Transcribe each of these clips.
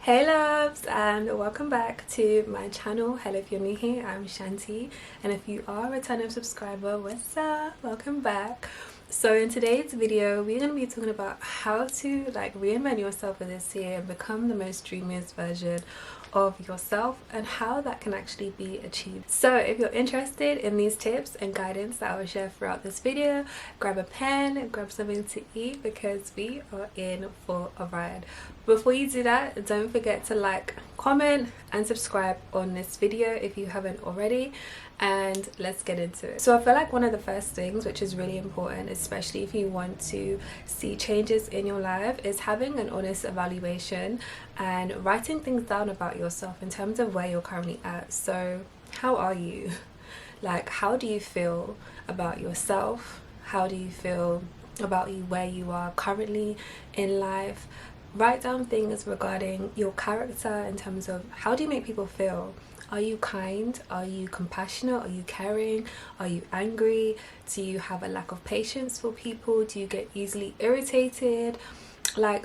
Hey loves, and welcome back to my channel. Hello, if you're new here, I'm Shanti, and if you are a returning subscriber, what's up? Welcome back. So in today's video we're going to be talking about how to reinvent yourself for this year and become the most dreamiest version of yourself, and how that can actually be achieved. So if you're interested in these tips and guidance that I will share throughout this video, grab a pen, grab something to eat, because we are in for a ride. Before you do that, don't forget to like, comment and subscribe on this video if you haven't already, and let's get into it. So I feel like one of the first things which is really important, especially if you want to see changes in your life, is having an honest evaluation and writing things down about yourself in terms of where you're currently at. So how are you? How do you feel about yourself? How do you feel about where you are currently in life? Write down things regarding your character in terms of how do you make people feel. Are you kind? Are you compassionate? Are you caring? Are you angry? Do you have a lack of patience for people? Do you get easily irritated? I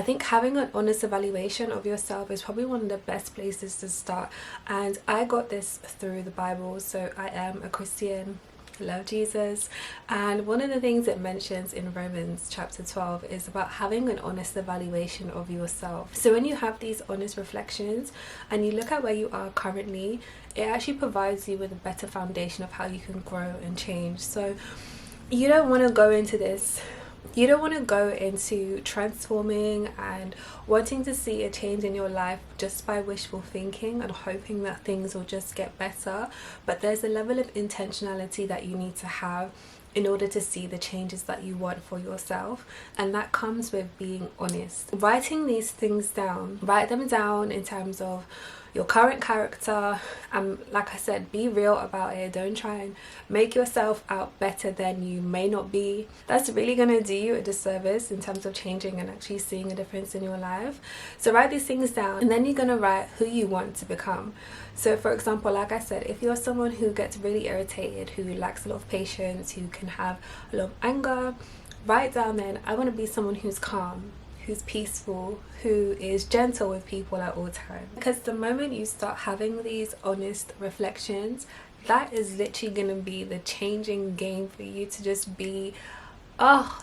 think having an honest evaluation of yourself is probably one of the best places to start. And I got this through the Bible. So I am a Christian, love Jesus, and one of the things it mentions in Romans chapter 12 is about having an honest evaluation of yourself. So when you have these honest reflections and you look at where you are currently, it actually provides you with a better foundation of how you can grow and change. So you don't want to go into transforming and wanting to see a change in your life just by wishful thinking and hoping that things will just get better. But there's a level of intentionality that you need to have in order to see the changes that you want for yourself, and that comes with being honest. Writing these things down, write them down in terms of your current character, and like I said, be real about it. Don't try and make yourself out better than you may not be. That's really going to do you a disservice in terms of changing and actually seeing a difference in your life. So write these things down, and then you're going to write who you want to become. So for example, like I said, if you're someone who gets really irritated, who lacks a lot of patience, who can have a lot of anger, write down then, I want to be someone who's calm, who's peaceful, who is gentle with people at all times. Because the moment you start having these honest reflections, that is literally going to be the changing game for you to just be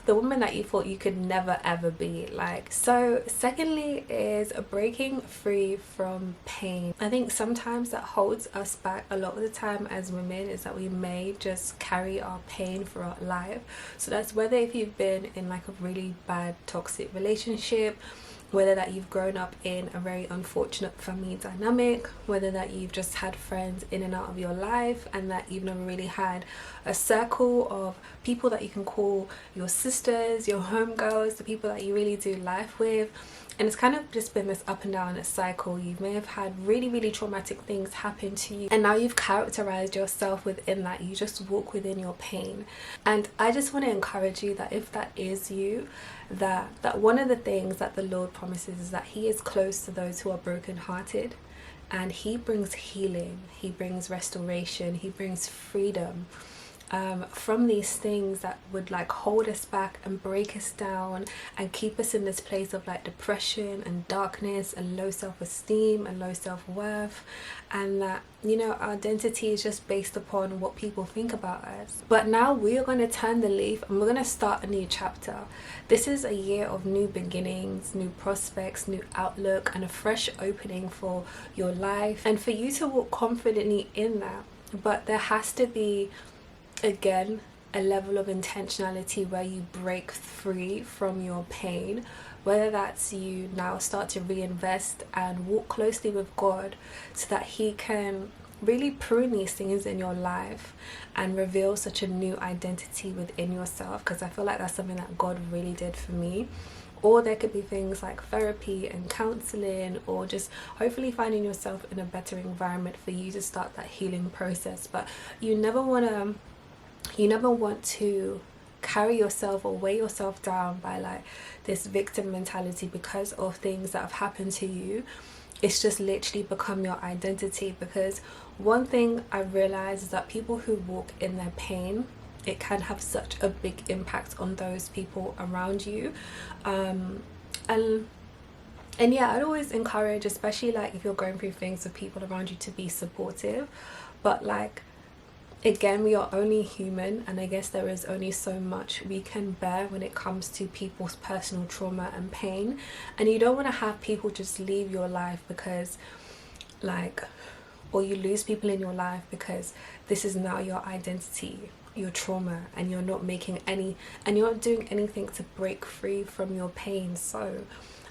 the woman that you thought you could never ever be. So secondly is breaking free from pain. I think sometimes that holds us back a lot of the time as women, is that we may just carry our pain throughout life. So that's whether if you've been in a really bad toxic relationship, whether that you've grown up in a very unfortunate family dynamic, whether that you've just had friends in and out of your life and that you've never really had a circle of people that you can call your sisters, your homegirls, the people that you really do life with. And it's kind of just been this up and down cycle. You may have had really traumatic things happen to you, and now you've characterized yourself within that. You just walk within your pain. And I just want to encourage you that if that is you, that one of the things that the Lord promises is that He is close to those who are brokenhearted, and He brings healing, He brings restoration, He brings freedom from these things that would hold us back and break us down and keep us in this place of depression and darkness and low self-esteem and low self-worth, and that our identity is just based upon what people think about us. But now we are going to turn the leaf and we're going to start a new chapter. This is a year of new beginnings, new prospects, new outlook, and a fresh opening for your life, and for you to walk confidently in that. But there has to be, again, a level of intentionality where you break free from your pain, whether that's you now start to reinvest and walk closely with God so that He can really prune these things in your life and reveal such a new identity within yourself, because I feel like that's something that God really did for me. Or there could be things like therapy and counseling, or just hopefully finding yourself in a better environment for you to start that healing process. But you never want to carry yourself or weigh yourself down by this victim mentality because of things that have happened to you. It's just literally become your identity. Because one thing I realized is that people who walk in their pain, it can have such a big impact on those people around you, and And yeah, I'd always encourage, especially like if you're going through things with people around you, to be supportive. But like, again, we are only human, and I guess there is only so much we can bear when it comes to people's personal trauma and pain. And you don't want to have people just leave your life because like, or you lose people in your life because this is now your identity, your trauma, and you're not making any, and you're not doing anything to break free from your pain. So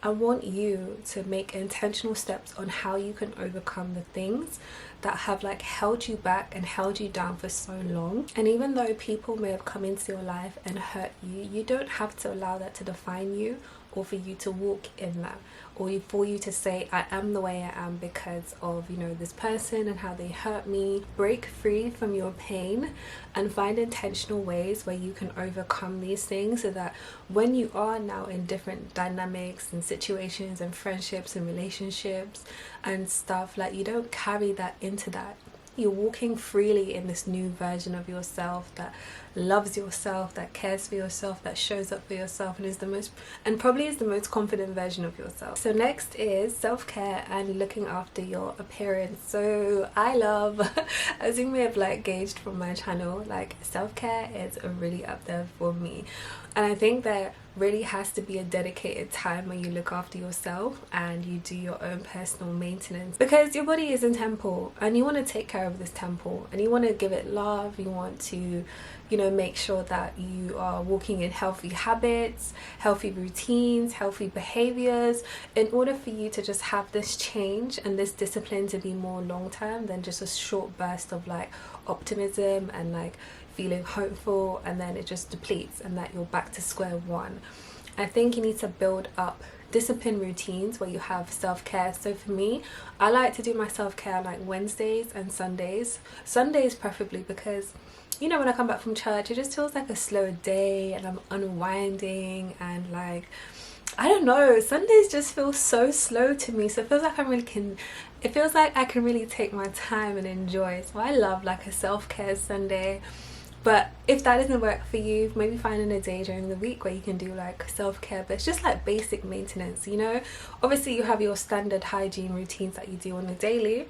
I want you to make intentional steps on how you can overcome the things that have like held you back and held you down for so long. And even though people may have come into your life and hurt you, you don't have to allow that to define you, or for you to walk in that, or for you to say I am the way I am because of, you know, this person and how they hurt me. Break free from your pain and find intentional ways where you can overcome these things, so that when you are now in different dynamics and situations and friendships and relationships and stuff, like, you don't carry that into that. You're walking freely in this new version of yourself that loves yourself, that cares for yourself, that shows up for yourself, and is the most, and probably is the most confident version of yourself. So next is self-care and looking after your appearance. So I love, as you may have like gauged from my channel, like self-care is really up there for me. And I think there really has to be a dedicated time where you look after yourself and you do your own personal maintenance, because your body is a temple and you want to take care of this temple, and you want to give it love. You want to, you know, make sure that you are walking in healthy habits, healthy routines, healthy behaviors, in order for you to just have this change and this discipline to be more long term than just a short burst of like optimism and like feeling hopeful, and then it just depletes and that you're back to square one. I think you need to build up discipline routines where you have self-care. So for me, I like to do my self-care like Wednesdays and Sundays preferably, because, you know, when I come back from church, it just feels like a slow day and I'm unwinding, and like, I don't know, Sundays just feel so slow to me. So it feels like it feels like I can really take my time and enjoy. So I love like a self-care Sunday. But if that doesn't work for you, maybe finding a day during the week where you can do like self-care, but it's just like basic maintenance, you know. Obviously you have your standard hygiene routines that you do on the daily,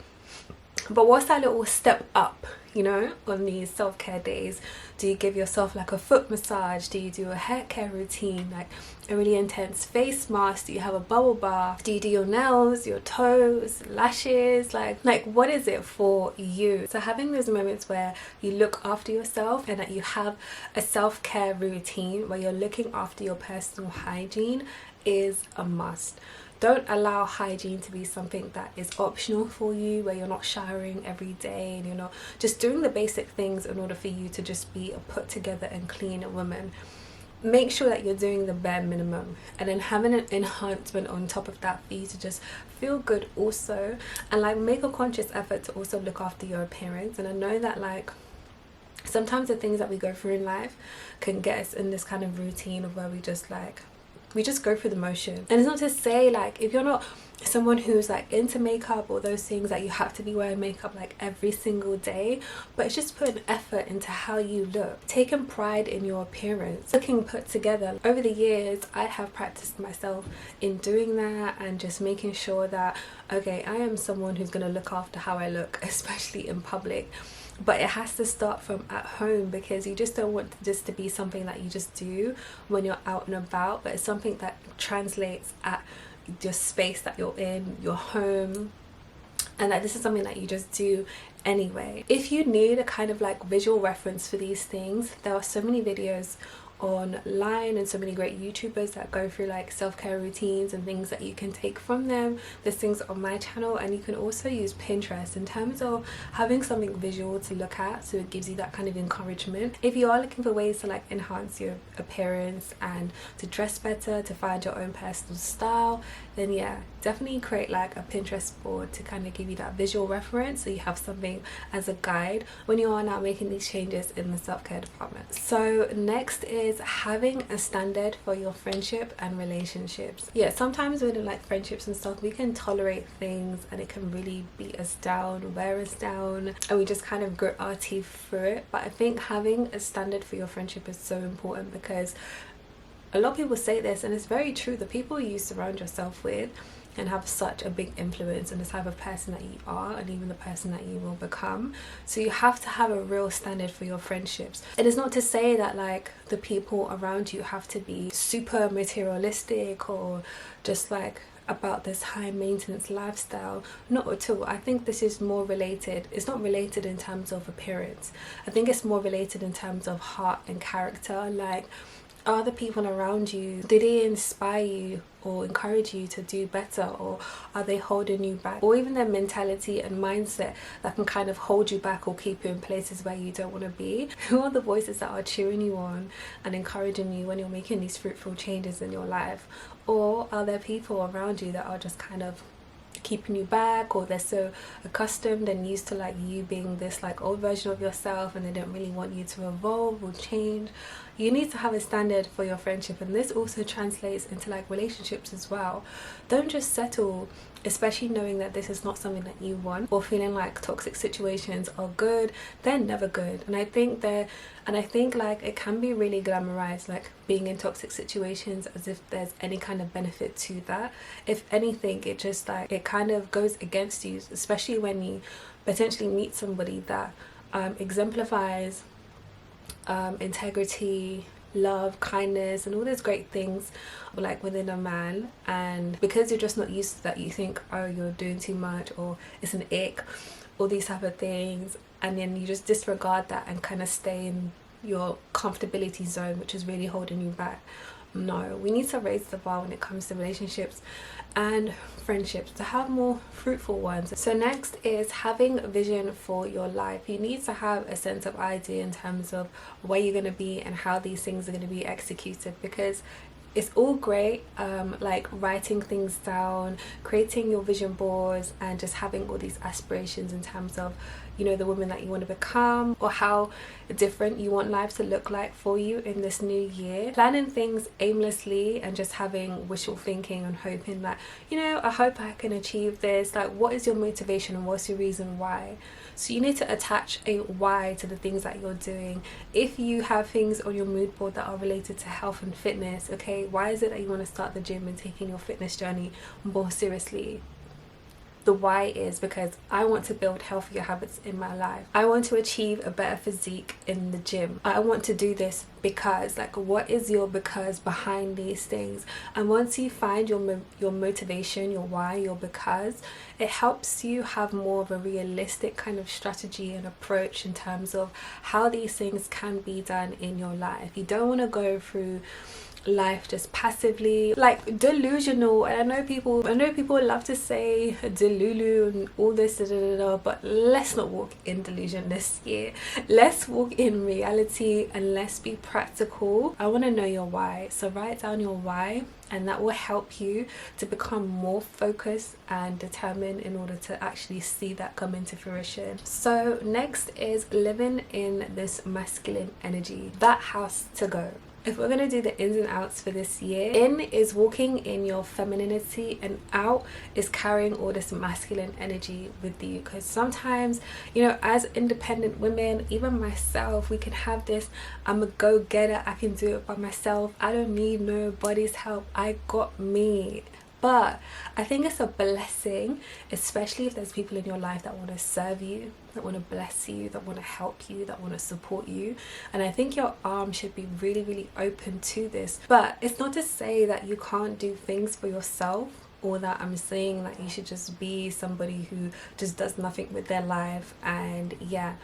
but what's that little step up, you know, on these self-care days? Do you give yourself like a foot massage? Do you do a hair care routine, like a really intense face mask? Do you have a bubble bath? Do you do your nails, your toes, lashes? Like what is it for you? So having those moments where you look after yourself and that you have a self-care routine where you're looking after your personal hygiene is a must. Don't allow hygiene to be something that is optional for you, where you're not showering every day and you're not just doing the basic things in order for you to just be a put together and clean woman. Make sure that you're doing the bare minimum, and then having an enhancement on top of that for you to just feel good also, and like make a conscious effort to also look after your appearance. And I know that like sometimes the things that we go through in life can get us in this kind of routine of where we just go through the motion. And it's not to say like if you're not someone who's like into makeup or those things that you have to be wearing makeup like every single day, but it's just putting effort into how you look, taking pride in your appearance, looking put together. Over the years I have practiced myself in doing that and just making sure that, okay, I am someone who's going to look after how I look, especially in public. But it has to start from at home, because you just don't want this to be something that you just do when you're out and about, but it's something that translates at your space that you're in, your home, and that this is something that you just do anyway. If you need a kind of like visual reference for these things, there are so many videos online and so many great YouTubers that go through like self-care routines and things that you can take from them. There's things on my channel, and you can also use Pinterest in terms of having something visual to look at, so it gives you that kind of encouragement. If you are looking for ways to like enhance your appearance and to dress better, to find your own personal style, then yeah, definitely create like a Pinterest board to kind of give you that visual reference, so you have something as a guide when you are now making these changes in the self-care department. So next is having a standard for your friendship and relationships. Yeah, sometimes when in like friendships and stuff, we can tolerate things and it can really beat us down, wear us down, and we just kind of grit our teeth through it. But I think having a standard for your friendship is so important, because a lot of people say this, and it's very true, the people you surround yourself with and have such a big influence on the type of person that you are and even the person that you will become. So you have to have a real standard for your friendships. It is not to say that like the people around you have to be super materialistic or just like about this high maintenance lifestyle. Not at all. I think this is more related, it's not related in terms of appearance. I think it's more related in terms of heart and character. Like, are the people around you, do they inspire you or encourage you to do better, or are they holding you back? Or even their mentality and mindset that can kind of hold you back or keep you in places where you don't want to be? Who are the voices that are cheering you on and encouraging you when you're making these fruitful changes in your life? Or are there people around you that are just kind of keeping you back, or they're so accustomed and used to like you being this like old version of yourself and they don't really want you to evolve or change? You need to have a standard for your friendship, and this also translates into like relationships as well. Don't just settle, especially knowing that this is not something that you want, or feeling like toxic situations are good. They're never good. And I think like it can be really glamorized, like being in toxic situations, as if there's any kind of benefit to that. If anything, it just like it kind of goes against you, especially when you potentially meet somebody that exemplifies integrity, love, kindness, and all those great things like within a man, and because you're just not used to that, you think, oh, you're doing too much, or it's an ick, all these type of things, and then you just disregard that and kind of stay in your comfortability zone, which is really holding you back. No, we need to raise the bar when it comes to relationships and friendships to have more fruitful ones. So next is having a vision for your life. You need to have a sense of idea in terms of where you're going to be and how these things are going to be executed, because it's all great like writing things down, creating your vision boards, and just having all these aspirations in terms of, you know, the woman that you want to become, or how different you want life to look like for you in this new year. Planning things aimlessly and just having wishful thinking and hoping that, you know, I hope I can achieve this. Like, what is your motivation and what's your reason why? So you need to attach a why to the things that you're doing. If you have things on your mood board that are related to health and fitness, okay, why is it that you want to start the gym and taking your fitness journey more seriously? The why is because I want to build healthier habits in my life. I want to achieve a better physique in the gym. I want to do this because, like, what is your because behind these things? And once you find your motivation, your why, your because, it helps you have more of a realistic kind of strategy and approach in terms of how these things can be done in your life. You don't want to go through life just passively, like delusional. And I know people love to say delulu and all this but let's not walk in delusion this year. Let's walk in reality and let's be practical. I want to know your why, so write down your why, and that will help you to become more focused and determined in order to actually see that come into fruition. So next is living in this masculine energy. That has to go. If we're going to do the ins and outs for this year, in is walking in your femininity, and out is carrying all this masculine energy with you. Because sometimes, you know, as independent women, even myself, we can have this, I'm a go-getter, I can do it by myself, I don't need nobody's help, I got me. But I think it's a blessing, especially if there's people in your life that want to serve you, that want to bless you, that want to help you, that want to support you. And I think your arms should be really, really open to this. But it's not to say that you can't do things for yourself, or that I'm saying that you should just be somebody who just does nothing with their life and yeah,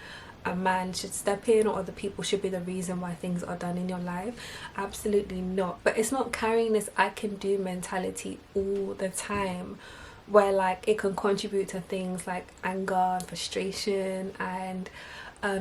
a man should step in, or other people should be the reason why things are done in your life. Absolutely not. But it's not carrying this I can do mentality all the time, where like it can contribute to things like anger and frustration, and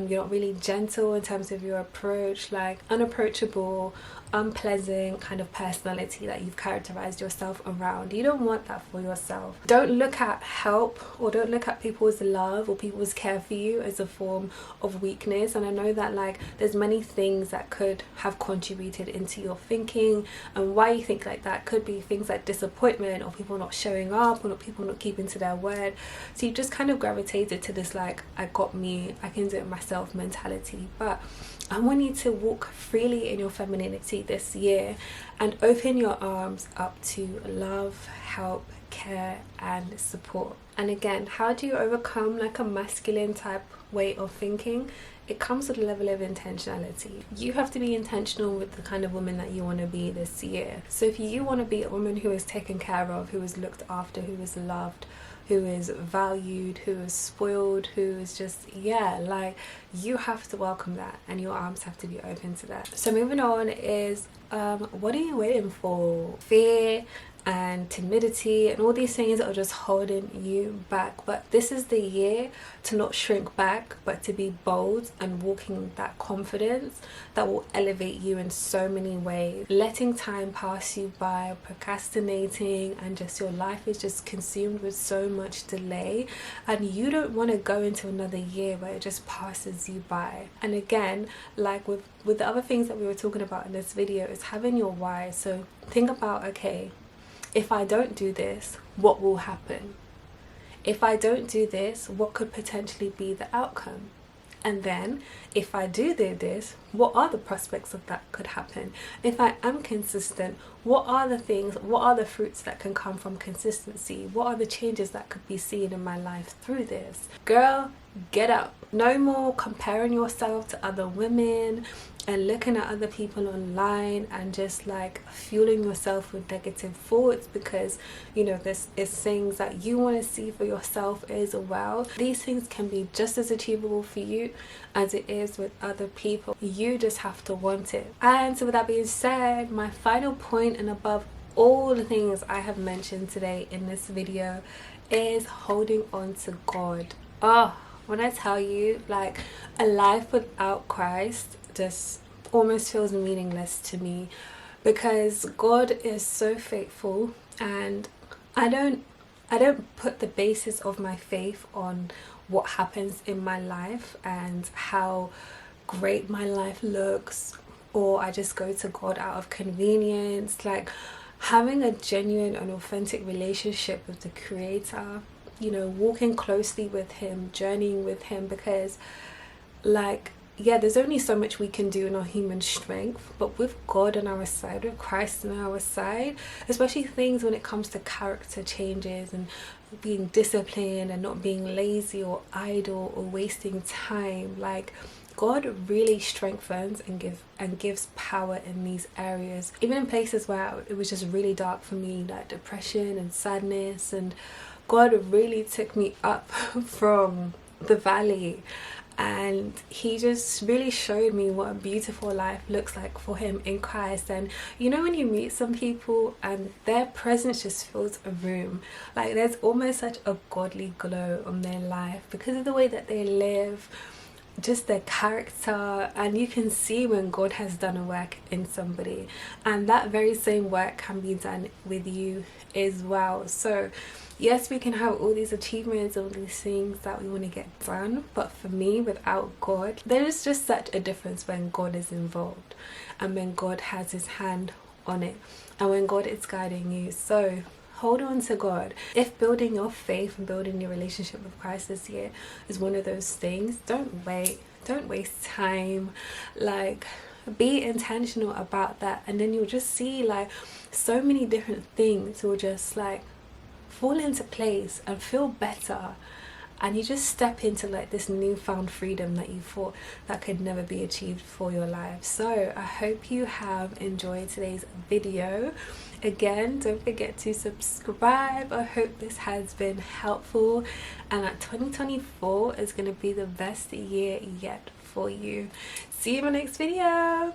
you're not really gentle in terms of your approach, like unapproachable, unpleasant kind of personality that you've characterized yourself around. You don't want that for yourself. Don't look at help, or don't look at people's love or people's care for you as a form of weakness. And I know that like there's many things that could have contributed into your thinking, and why you think like that could be things like disappointment, or people not showing up, or people not keeping to their word. So you just kind of gravitated to this like I got me, I can do it myself mentality. But I want you to walk freely in your femininity this year and open your arms up to love, help, care and support. And again, how do you overcome like a masculine type way of thinking? It comes with a level of intentionality. You have to be intentional with the kind of woman that you want to be this year. So if you want to be a woman who is taken care of, who is looked after, who is loved, who is valued, who is spoiled, who is just, yeah, like, you have to welcome that and your arms have to be open to that. So moving on is, what are you waiting for? Fear and timidity and all these things are just holding you back. But this is the year to not shrink back, but to be bold and walking that confidence that will elevate you in so many ways. Letting time pass you by, procrastinating, and just your life is just consumed with so much delay, and you don't want to go into another year where it just passes you by. And again, like with the other things that we were talking about in this video, is having your why. So think about, okay, if I don't do this, what will happen? If I don't do this, what could potentially be the outcome? And then if I do this, what are the prospects of that could happen? If I am consistent, what are the things, what are the fruits that can come from consistency? What are the changes that could be seen in my life through this? Girl, get up. No more comparing yourself to other women and looking at other people online and just like fueling yourself with negative thoughts, because you know this is things that you want to see for yourself as well. These things can be just as achievable for you as it is with other people. You just have to want it. And so with that being said, my final point, and above all the things I have mentioned today in this video, is holding on to God. When I tell you, like, a life without Christ just almost feels meaningless to me, because God is so faithful, and I don't put the basis of my faith on what happens in my life and how great my life looks, or I just go to God out of convenience. Like, having a genuine and authentic relationship with the Creator, you know, walking closely with Him, journeying with Him, because like, yeah, there's only so much we can do in our human strength, but with God on our side, with Christ on our side, especially things when it comes to character changes and being disciplined and not being lazy or idle or wasting time, like, God really strengthens and gives power in these areas. Even in places where it was just really dark for me, like depression and sadness, and God really took me up from the valley, and He just really showed me what a beautiful life looks like for Him in Christ. And you know, when you meet some people and their presence just fills a room, like there's almost such a godly glow on their life because of the way that they live, just their character, and you can see when God has done a work in somebody, and that very same work can be done with you as well. So yes, we can have all these achievements, all these things that we want to get done, but for me, without God, there is just such a difference when God is involved and when God has His hand on it and when God is guiding you. So hold on to God. If building your faith and building your relationship with Christ this year is one of those things, don't waste time. Like, be intentional about that, and then you'll just see like so many different things will just like fall into place and feel better, and you just step into like this newfound freedom that you thought that could never be achieved for your life. So I hope you have enjoyed today's video. Again, don't forget to subscribe. I hope this has been helpful, and that 2024 is going to be the best year yet for you. See you in my next video.